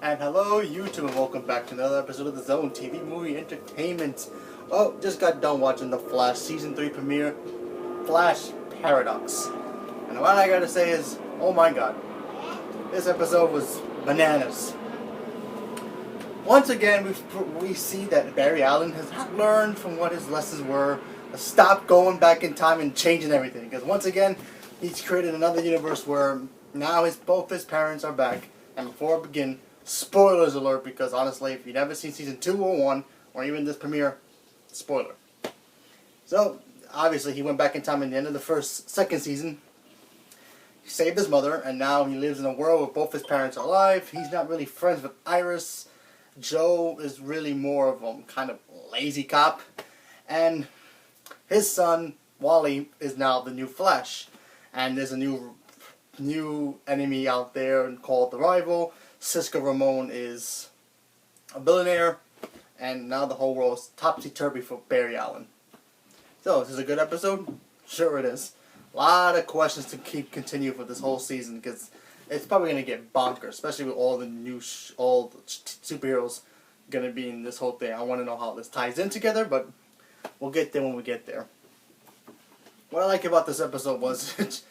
And hello YouTube and welcome back to another episode of the Zone TV Movie Entertainment. Well, just got done watching the Flash Season 3 premiere, Flash Paradox. And what I gotta say is, oh my god, this episode was bananas. Once again, we see that Barry Allen has not learned from what his lessons were. Stop going back in time and changing everything. Because once again, he's created another universe where now both his parents are back. And before I begin, spoilers alert, because honestly, if you've never seen season 2 or 1, or even this premiere, spoiler. So, obviously, he went back in time in the end of the second season. He saved his mother, and now he lives in a world where both his parents are alive. He's not really friends with Iris. Joe is really more of a kind of lazy cop. And his son, Wally, is now the new Flash. And there's a new enemy out there called the Rival. Cisco Ramon is a billionaire, and now the whole world is topsy-turvy for Barry Allen. So, is this a good episode? Sure it is. A lot of questions to continue for this whole season, because it's probably going to get bonkers, especially with all the new all the superheroes going to be in this whole thing. I want to know how this ties in together, but we'll get there when we get there. What I like about this episode was it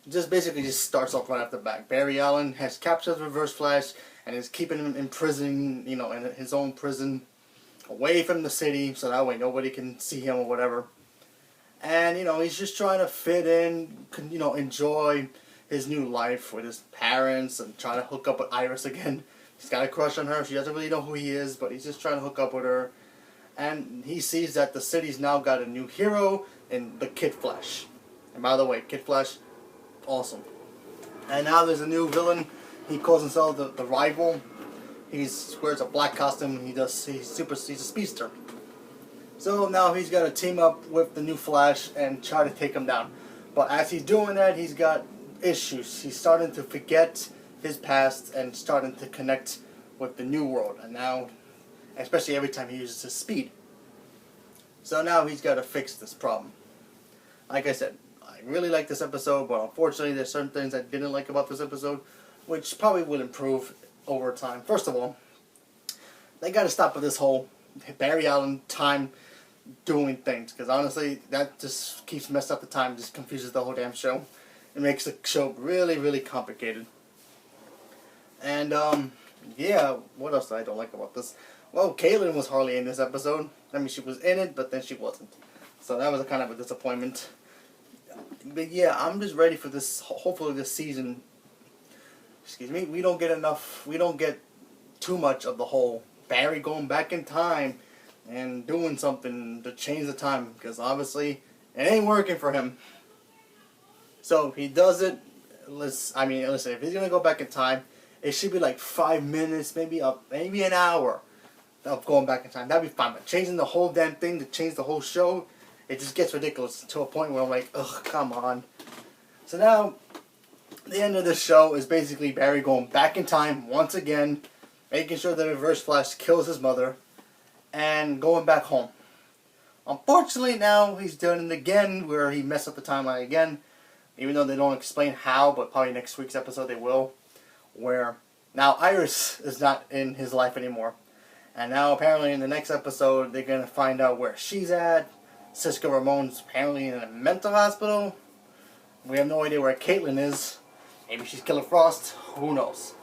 just starts off right off the back. Barry Allen has captured Reverse Flash and is keeping him in prison, in his own prison, away from the city, so that way nobody can see him or whatever. And, he's just trying to fit in, enjoy his new life with his parents and trying to hook up with Iris again. He's got a crush on her. She doesn't really know who he is, but he's just trying to hook up with her. And he sees that the city's now got a new hero in the Kid Flash. And by the way, Kid Flash, awesome. And now there's a new villain. He calls himself the Rival. He wears a black costume. He's a speedster. So now he's got to team up with the new Flash and try to take him down. But as he's doing that, he's got issues. He's starting to forget his past and starting to connect with the new world. And now, especially every time he uses his speed. So now he's got to fix this problem. Like I said, I really like this episode, but unfortunately there's certain things I didn't like about this episode, which probably will improve over time. First of all, they got to stop with this whole Barry Allen time doing things, because honestly, that just keeps messing up the time, just confuses the whole damn show. It makes the show really, really complicated. And, yeah, what else I don't like about this? Well, Caitlin was hardly in this episode. I mean, she was in it, but then she wasn't. So that was a kind of a disappointment. But yeah, I'm just ready for this, hopefully this season, we don't get too much of the whole Barry going back in time and doing something to change the time, because obviously it ain't working for him. So if he does it, listen, if he's going to go back in time, it should be like 5 minutes, maybe an hour of going back in time. That'd be fine. But changing the whole damn thing to change the whole show, it just gets ridiculous to a point where I'm like, ugh, come on. So now, the end of the show is basically Barry going back in time once again, making sure that Reverse Flash kills his mother, and going back home. Unfortunately, now he's doing it again, where he messed up the timeline again, even though they don't explain how, but probably next week's episode they will, where now Iris is not in his life anymore. And now apparently in the next episode they're going to find out where she's at. Cisco Ramon's apparently in a mental hospital. We have no idea where Caitlin is. Maybe she's Killer Frost. Who knows?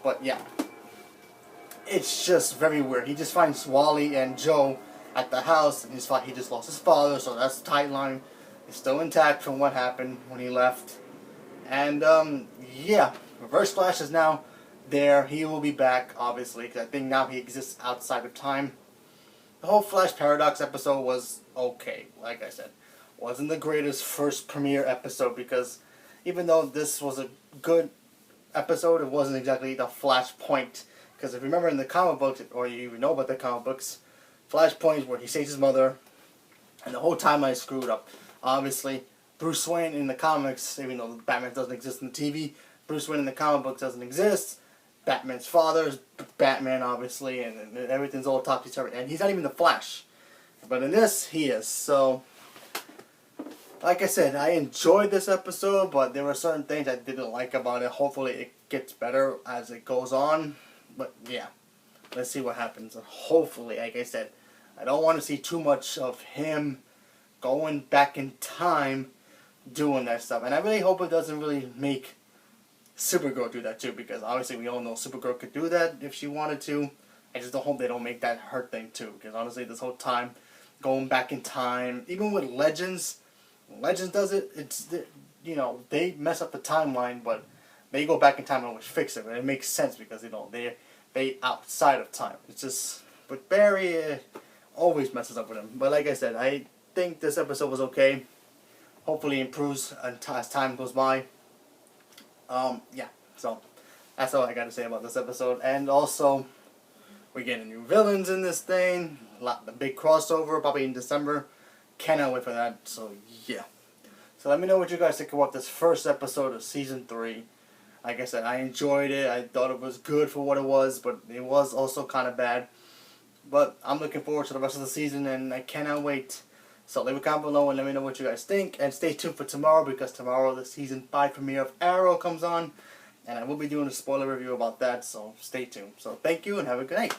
But yeah. It's just very weird. He just finds Wally and Joe at the house, and he just lost his father, so that's the timeline. It's still intact from what happened when he left. And, yeah. Reverse Flash is now there. He will be back, obviously, because I think now he exists outside of time. The whole Flash Paradox episode was okay, like I said. Wasn't the greatest first premiere episode, because even though this was a good episode, it wasn't exactly the Flashpoint. Because if you remember in the comic books, or you even know about the comic books, Flashpoint is where he saves his mother, and the whole timeline is screwed up. Obviously, Bruce Wayne in the comics, even though Batman doesn't exist in the TV, Bruce Wayne in the comic books doesn't exist. Batman's father is Batman, obviously, and everything's all topsy-turvy. And he's not even the Flash. But in this, he is. So, like I said, I enjoyed this episode, but there were certain things I didn't like about it. Hopefully it gets better as it goes on. But yeah, let's see what happens. And hopefully, like I said, I don't want to see too much of him going back in time doing that stuff. And I really hope it doesn't really make Supergirl do that too, because obviously we all know Supergirl could do that if she wanted to. I just don't hope they don't make that her thing too, because honestly this whole time going back in time, even with Legends does it. It's, you know, they mess up the timeline, but they go back in time and always fix it, and it makes sense because, you know, they outside of time. It's just, but Barry always messes up with him. But like I said, I think this episode was okay. Hopefully improves as time goes by. Yeah, so that's all I got to say about this episode. And also, we're getting new villains in this thing. The big crossover, probably in December. Cannot wait for that. So yeah. So let me know what you guys think about this first episode of Season 3. Like I said, I enjoyed it. I thought it was good for what it was, but it was also kind of bad. But I'm looking forward to the rest of the season, and I cannot wait. So leave a comment below and let me know what you guys think. And stay tuned for tomorrow, because tomorrow the Season 5 premiere of Arrow comes on. And I will be doing a spoiler review about that, so stay tuned. So thank you and have a good night.